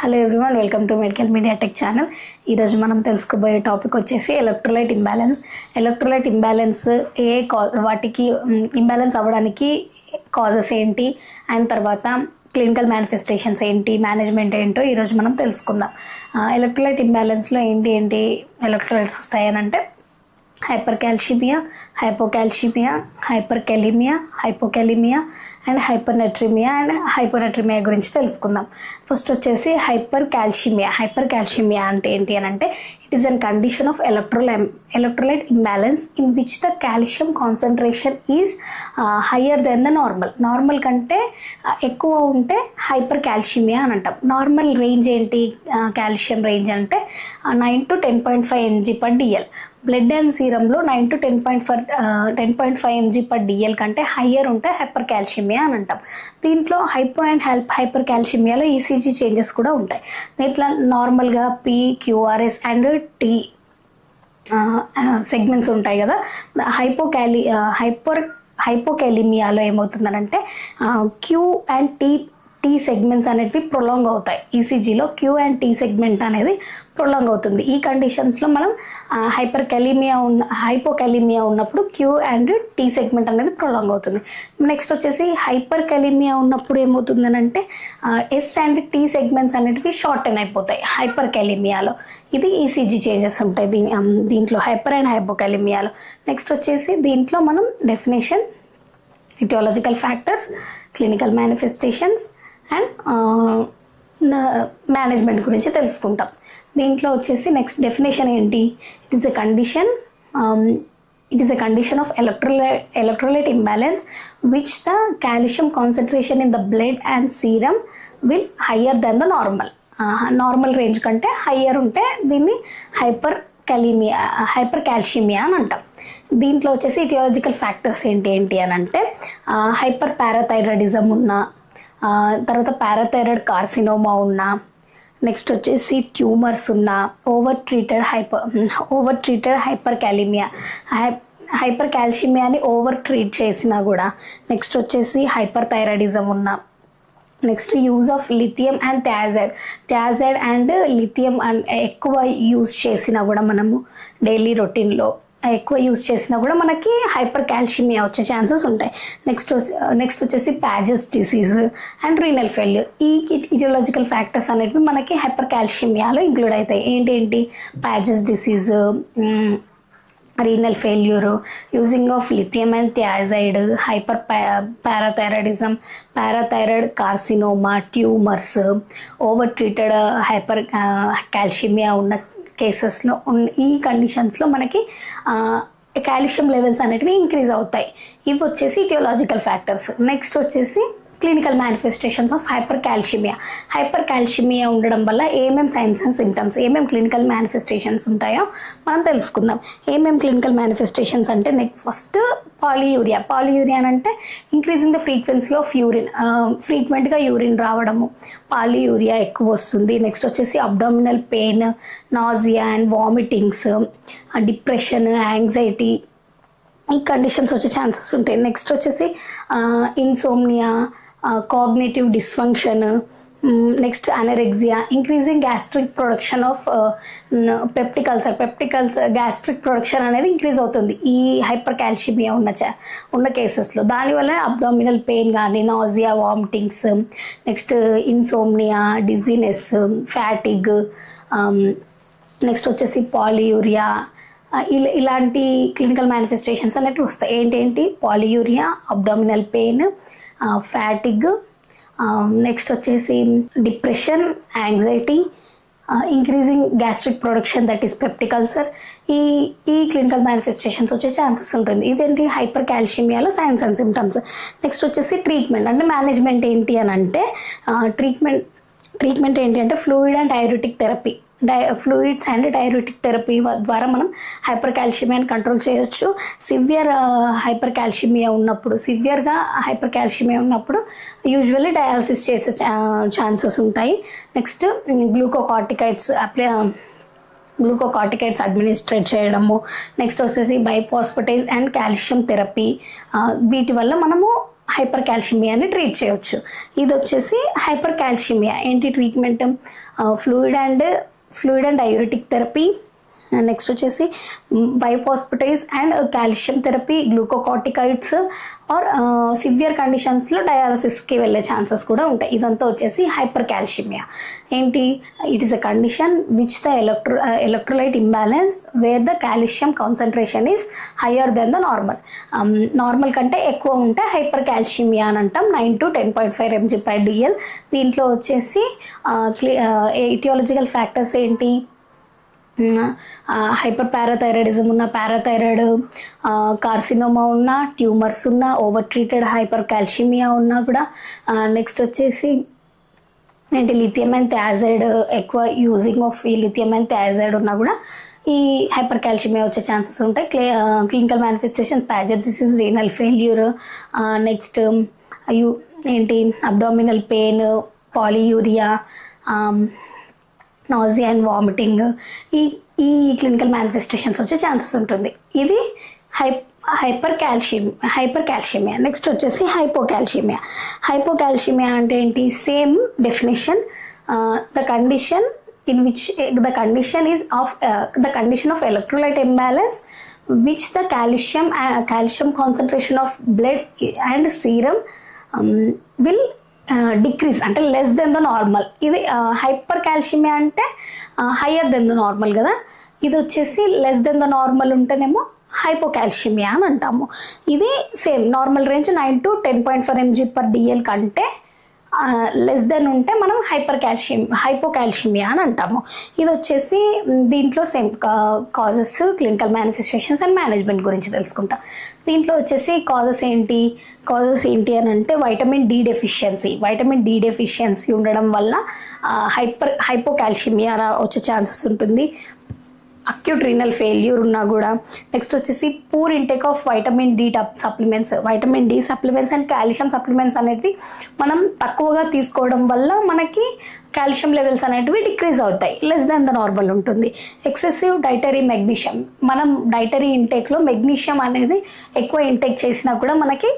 Hello everyone, welcome to medical media tech channel. ఈరోజు మనం తెలుసుకోబోయే టాపిక్ వచ్చేసి ఎలక్ట్రోలైట్ ఇంబ్యాలెన్స్. ఎలక్ట్రోలైట్ ఇంబ్యాలెన్స్ వాటికి ఇంబ్యాలెన్స్ అవ్వడానికి కాజెస్ ఏంటి, అండ్ తర్వాత క్లినికల్ మేనిఫెస్టేషన్స్ ఏంటి, మేనేజ్మెంట్ ఏంటో ఈరోజు మనం తెలుసుకుందాం. ఎలక్ట్రోలైట్ ఇంబ్యాలెన్స్లో ఏంటి ఎలక్ట్రోలైట్స్ వస్తాయని అంటే హైపర్కాల్షిమియా, హైపోకాల్షిమియా, హైపోకెలిమియా అండ్ హైపోనట్రిమియా గురించి తెలుసుకుందాం. ఫస్ట్ వచ్చేసి హైపర్కాల్షిమియా అంటే ఏంటి అని అంటే it is an condition of electrolyte imbalance in which the calcium concentration is higher than the normal కంటే ఎక్కువ ఉంటే హైపర్ కాల్షిమియా అని అంటాం. నార్మల్ రేంజ్ ఏంటి, కాల్షియం రేంజ్ అంటే 9 to 10.5 mg/dl. బ్లడ్ అండ్ సీరంలో 9 to 10.5 mg/dl కంటే హయ్యర్ ఉంటే హైపర్ కాల్షిమియా అని అంటాం. దీంట్లో హైపో అండ్ హైపర్ కాల్షిమియాలో ఈసీజీ చేంజెస్ కూడా ఉంటాయి. దీంట్లో నార్మల్గా PQRS అండ్ T సెగ్మెంట్స్ ఉంటాయి కదా. హైపోకాలిమియాలో ఏమవుతుందనంటే Q అండ్ T సెగ్మెంట్స్ అనేటివి ప్రొలాంగ్ అవుతాయి. ఈసీజీలో Q అండ్ T సెగ్మెంట్ అనేది ప్రొలాంగ్ అవుతుంది. ఈ కండిషన్స్లో మనం హైపోకాలిమియా ఉన్నప్పుడు Q అండ్ T సెగ్మెంట్ అనేది ప్రొలాంగ్ అవుతుంది. నెక్స్ట్ వచ్చేసి హైపర్కాలిమియా ఉన్నప్పుడు ఏమవుతుందనంటే S అండ్ T సెగ్మెంట్స్ అనేటివి షార్టెన్ అయిపోతాయి హైపర్కాలిమియాలో. ఇది ఈసీజీ చేంజెస్ ఉంటాయి దీంట్లో హైపర్ అండ్ హైపోకాలిమియాలో. నెక్స్ట్ వచ్చేసి దీంట్లో మనం definition, etiological factors, clinical manifestations and management గురించి తెలుసుకుంటాం. దీంట్లో వచ్చేసి నెక్స్ట్ డెఫినేషన్ ఏంటి, it is a condition of electrolyte imbalance which the calcium concentration in the blood and serum will higher than the normal range కంటే higher ఉంటే దీన్ని hyper కాల్షిమియా అని అంటాం. దీంట్లో వచ్చేసి ఇటియాలజికల్ ఫ్యాక్టర్స్ ఏంటి అని అంటే హైపర్ పారాథైరాయిడిజం ఉన్నా, తర్వాత పారాథైరాయిడ్ కార్సినోమా ఉన్నా, నెక్స్ట్ వచ్చేసి ట్యూమర్స్ ఉన్నా, ఓవర్ ట్రీటెడ్ హైపర్ కాల్షిమియాని ఓవర్ ట్రీట్ చేసినా కూడా, నెక్స్ట్ వచ్చేసి హైపర్ థైరాయిడిజం ఉన్నా, next use of lithium and thiazide and lithium ఎక్కువ యూజ్ చేసినా కూడా, మనము డైలీ రొటీన్లో ఎక్కువ యూజ్ చేసినా కూడా మనకి హైపర్ కాల్షిమియా వచ్చే ఛాన్సెస్ ఉంటాయి. నెక్స్ట్ వచ్చేసి ప్యాజెస్ డిసీజ్ అండ్ రీనల్ ఫెయిల్యూర్. ఈ ఇటియాలజికల్ ఫ్యాక్టర్స్ అనేవి మనకి హైపర్ కాల్షిమియాలో ఇంక్లూడ్ అవుతాయి. ఏంటి Paget's disease, renal failure, using of lithium and thiazide, hyperparathyroidism, parathyroid carcinoma, tumours, over treated hypercalcemia ఉన్న కేసెస్లో ఈ కండిషన్స్లో మనకి కాల్షియం లెవెల్స్ అనేటివి ఇంక్రీజ్ అవుతాయి. ఇవి వచ్చేసి ఇటియాలజికల్ ఫ్యాక్టర్స్. నెక్స్ట్ వచ్చేసి clinical manifestations of hypercalcemia ఉండడం వల్ల ఏమేమి సైన్స్ అండ్ సిమ్టమ్స్, ఏమేమి క్లినికల్ మేనిఫెస్టేషన్స్ ఉంటాయో మనం తెలుసుకుందాం. ఏమేమి క్లినికల్ మేనిఫెస్టేషన్స్ అంటే ఫస్ట్ పాలియూరియా అని అంటే increasing the frequency of urine, ఫ్రీక్వెంట్గా యూరిన్ రావడము, పాలియూరియా ఎక్కువ వస్తుంది. నెక్స్ట్ వచ్చేసి abdominal pain, nausea and vomitings, depression, anxiety, ఈ కండిషన్స్ వచ్చే ఛాన్సెస్ ఉంటాయి. నెక్స్ట్ వచ్చేసి insomnia, cognitive dysfunction, next anorexia, increasing gastric production of peptic ulcer gastric production అనేది ఇంక్రీజ్ అవుతుంది ఈ హైపర్ కాల్షిమియా ఉన్న కేసెస్లో. దానివల్ల అబ్డామినల్ పెయిన్ కానీ, nausea, vomitings, next insomnia, dizziness, fatigue, next వచ్చేసి పాలియూరియా, ఇలాంటి క్లినికల్ మేనిఫెస్టేషన్స్ అనేవి వస్తాయి. ఏంటి polyuria, abdominal pain, fatigue, next వచ్చేసి depression, anxiety, increasing gastric production that is peptic ulcer. ఈ క్లినికల్ మేనిఫెస్టేషన్స్ వచ్చే ఛాన్సెస్ ఉంటుంది. ఇదేంటి హైపర్ కాల్షిమియాలో సైన్స్ అండ్ సిమ్టమ్స్. నెక్స్ట్ వచ్చేసి ట్రీట్మెంట్ అంటే మేనేజ్మెంట్ ఏంటి అని అంటే ట్రీట్మెంట్ ఏంటి అంటే ఫ్లూయిడ్స్ అండ్ డైయూరిటిక్ థెరపీ ద్వారా మనం హైపర్ కాల్షిమియాని కంట్రోల్ చేయొచ్చు. సివియర్గా హైపర్ కాల్షిమియా ఉన్నప్పుడు యూజువల్లీ డయాలసిస్ చేసే ఛాన్సెస్ ఉంటాయి. నెక్స్ట్ గ్లూకోకార్టికైడ్స్ అడ్మినిస్ట్రేట్ చేయడము, నెక్స్ట్ వచ్చేసి బైఫాస్ఫేటేజ్ అండ్ కాల్షియం థెరపీ. వీటి వల్ల మనము హైపర్ కాల్షిమియాని ట్రీట్ చేయవచ్చు. ఇది వచ్చేసి హైపర్ కాల్షిమియా. ఏంటి treatment? Fluid and diuretic therapy, next వచ్చేసి biphosphates and calcium therapy, glucocorticoids or severe కండిషన్స్లో డయాలసిస్కి వెళ్ళే ఛాన్సెస్ కూడా ఉంటాయి. ఇదంతా వచ్చేసి హైపర్ కాల్షిమియా. ఏంటి? It is a condition which the electrolyte imbalance where the calcium concentration is higher than the normal. Normal కంటే ఎక్కువ ఉంటే హైపర్ కాల్షిమియా అని అంటాం. 9 to 10.5 mg/dl. దీంట్లో వచ్చేసి ఇటియాలజికల్ ఫ్యాక్టర్స్ ఏంటి? హైపర్ పారాథైరాయిడిజం ఉన్న, పారాథైరాయిడ్, కార్సినోమా ఉన్న, ట్యూమర్స్ ఉన్న, ఓవర్ ట్రీటెడ్ హైపర్ కాల్షిమియా ఉన్నా కూడా, నెక్స్ట్ వచ్చేసి ఏంటి లిథియం అండ్ థియాజైడ్, ఎక్కువ యూజింగ్ ఆఫ్ ఈ లిథియం అండ్ థియాజైడ్ ఉన్నా కూడా ఈ హైపర్ కాల్షిమియా వచ్చే ఛాన్సెస్ ఉంటాయి. Clinical manifestation Paget's disease, renal failure, next ఏంటి abdominal pain, polyuria, nausea and vomiting, ఈ క్లినికల్ మేనిఫెస్టేషన్స్ వచ్చే ఛాన్సెస్ ఉంటుంది. ఇది హైపర్ కాల్షిమియా. నెక్స్ట్ వచ్చేసి హైపోకాల్షిమియా. హైపోకాల్షిమియా అంటే ఏంటి? Same definition. The condition in which the condition of electrolyte imbalance which the calcium concentration of blood and serum will decrease అంటే less than the normal. ఇది hyper కాల్షిమియా అంటే higher than the normal కదా. ఇది వచ్చేసి less than the normal ఉంటేనేమో హైపోకాల్షిమియా అని అంటాము. ఇది same normal range 9 to 10.4 mg/dl కంటే లెస్ దెన్ ఉంటే మనం హైపోకాల్షిమియా అని అంటాము. ఇది వచ్చేసి దీంట్లో same causes, clinical manifestations and management గురించి తెలుసుకుంటాం. దీంట్లో వచ్చేసి కాజెస్ ఏంటి అని అంటే వైటమిన్ డి డెఫిషియన్సీ ఉండడం వల్ల హైపోకాల్షిమియా వచ్చే ఛాన్సెస్ ఉంటుంది. అక్యూట్ రీనల్ ఫెయిల్యూర్ ఉన్నా కూడా. నెక్స్ట్ వచ్చేసి poor intake of vitamin D supplements and calcium supplements అనేటివి మనం తక్కువగా తీసుకోవడం వల్ల మనకి కాల్షియం లెవెల్స్ అనేటివి డిక్రీజ్ అవుతాయి, లెస్ దెన్ ద నార్మల్ ఉంటుంది. ఎక్సెసివ్ డైటరీ మెగ్నీషియం, మనం డైటరీ ఇంటేక్లో మెగ్నీషియం అనేది ఎక్కువ ఇంటేక్ చేసినా కూడా మనకి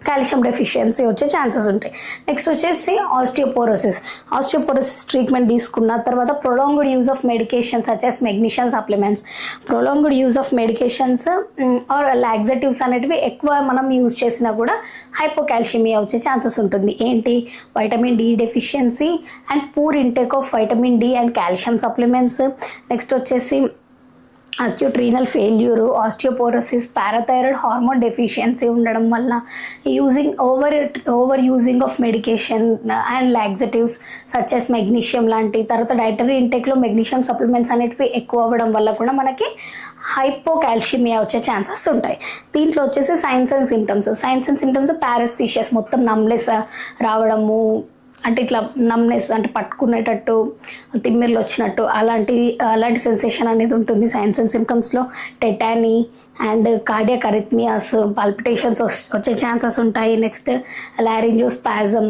కాల్షియం డెఫిషియన్సీ వచ్చే ఛాన్సెస్ ఉంటాయి. నెక్స్ట్ వచ్చేసి ఆస్టియోపోరోసిస్ ట్రీట్మెంట్ తీసుకున్న తర్వాత prolonged use of medications such as magnesium supplements, prolonged use of medications or laxatives అనేటివి ఎక్కువ మనం యూజ్ చేసినా కూడా హైపోకాల్షిమియా వచ్చే ఛాన్సెస్ ఉంటుంది. ఏంటి? Vitamin D deficiency and poor intake of vitamin D and calcium supplements. Next వచ్చేసి acute renal failure, osteoporosis, parathyroid hormone deficiency ఉండడం వల్ల over using of medication and laxatives such as magnesium లాంటి, తర్వాత డైటరీ ఇంటేక్లో magnesium supplements అనేటివి ఎక్కువ అవ్వడం వల్ల కూడా మనకి హైపోకాల్షిమియా వచ్చే ఛాన్సెస్ ఉంటాయి. దీంట్లో వచ్చేసి సైన్స్ అండ్ సిమ్టమ్స్ పారెస్థీషియస్, మొత్తం నమ్లెస్ రావడము, అంటే ఇట్లా నమ్నెస్ అంటే పట్టుకునేటట్టు, తిమ్మిర్లు వచ్చినట్టు అలాంటి సెన్సేషన్ అనేది ఉంటుంది సైన్స్ అండ్ సిమ్టమ్స్లో. Tetany and cardiac arrhythmias, palpitations వచ్చే ఛాన్సెస్ ఉంటాయి. నెక్స్ట్ లారింజోస్పాజం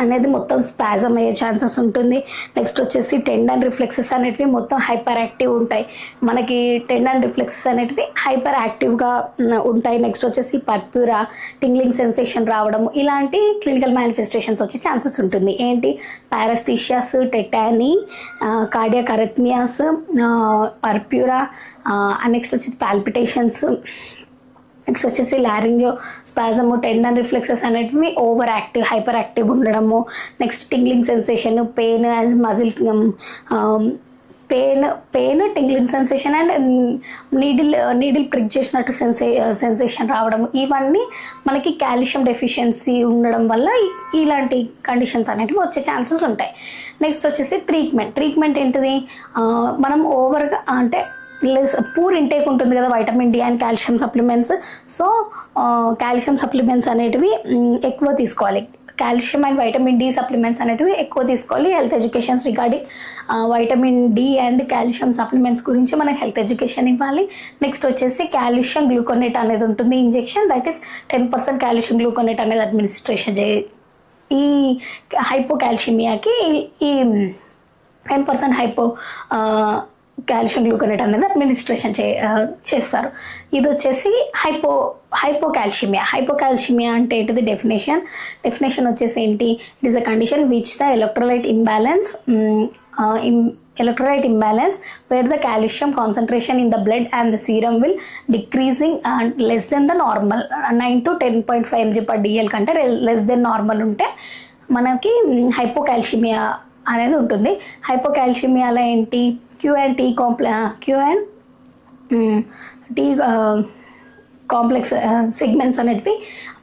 అనేది మొత్తం స్పాజం అయ్యే ఛాన్సెస్ ఉంటుంది. నెక్స్ట్ వచ్చేసి టెండన్ రిఫ్లెక్సెస్ అనేటివి మొత్తం హైపర్ యాక్టివ్ ఉంటాయి, మనకి టెండన్ రిఫ్లెక్సెస్ అనేటివి హైపర్ యాక్టివ్గా ఉంటాయి. నెక్స్ట్ వచ్చేసి పర్ప్యూరా, టింగ్లింగ్ సెన్సేషన్ రావడం, ఇలాంటి క్లినికల్ మేనిఫెస్టేషన్స్ వచ్చే ఛాన్సెస్ ఉంటుంది. ఏంటి? పారెస్థీషియాస్, టెటానీ, కార్డియాక్ అరిథ్మియాస్, పర్ప్యూరా, నెక్స్ట్ వచ్చేసి పాల్పిటేషన్స్, నెక్స్ట్ వచ్చేసి లారింజో స్పాజము, టెండన్ రిఫ్లెక్సెస్ అనేటివి హైపర్ యాక్టివ్ ఉండడము. Next tingling sensation, pain as muscle pain, tingling sensation and needle prick చేసినట్టు సెన్సేషన్ రావడం, ఇవన్నీ మనకి కాల్షియం డెఫిషియన్సీ ఉండడం వల్ల ఇలాంటి కండిషన్స్ అనేటివి వచ్చే ఛాన్సెస్ ఉంటాయి. నెక్స్ట్ వచ్చేసి ట్రీట్మెంట్ ఏంటిది? మనం ఓవర్గా అంటే పూర్ ఇంటేక్ ఉంటుంది కదా vitamin D and calcium supplements. So calcium supplements అనేటివి ఎక్కువ తీసుకోవాలి, calcium and vitamin D supplements అనేటివి ఎక్కువ తీసుకోవాలి. Health educations regarding vitamin D and calcium supplements గురించి మనకి హెల్త్ ఎడ్యుకేషన్ ఇవ్వాలి. నెక్స్ట్ వచ్చేసి కాల్షియం గ్లూకోనేట్ అనేది ఉంటుంది injection, that is 10% calcium gluconate అనేది అడ్మినిస్ట్రేషన్ ఈ హైపోకాల్షిమియాకి ఈ 10% కాల్షియం గ్లూకనేట్ అనేది అడ్మినిస్ట్రేషన్ చేస్తారు. ఇది వచ్చేసి హైపోకాల్షిమియా అంటే ఏంటిది డెఫినేషన్ వచ్చేసి ఏంటి, it is a condition which the electrolyte imbalance where the calcium concentration in the blood and the serum will decreasing and less than the normal 9 to 10.5 mg/dl కంటే less than normal ఉంటే మనకి హైపోకాల్షిమియా అనేది ఉంటుంది. హైపోకాల్షిమియాలో ఏంటి, Q and T complex segments అనేటివి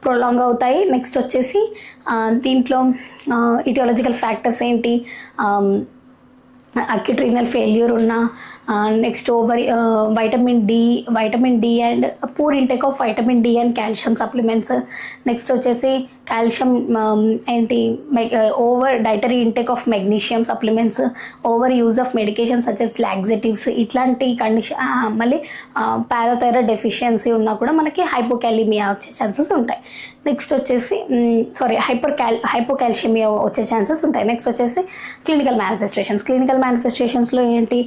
prolong అవుతాయి. Next వచ్చేసి దీంట్లో ఇటియాలజికల్ ఫ్యాక్టర్స్ ఏంటి, అక్యూట్ రీనల్ ఫెయిల్యూర్ ఉన్న, next vitamin D and poor intake of vitamin D and calcium supplements. Next వచ్చేసి కాల్షియం ఏంటి, over dietary intake of magnesium supplements, over use of medication such as laxatives, ఇట్లాంటి condition. మళ్ళీ parathyroid deficiency ఉన్నా కూడా మనకి హైపోకాలిమియా వచ్చే chances ఉంటాయి. Next వచ్చేసి హైపోకాల్షిమియా వచ్చే ఛాన్సెస్ ఉంటాయి. నెక్స్ట్ వచ్చేసి క్లినికల్ మేనిఫెస్టేషన్స్లో ఏంటి,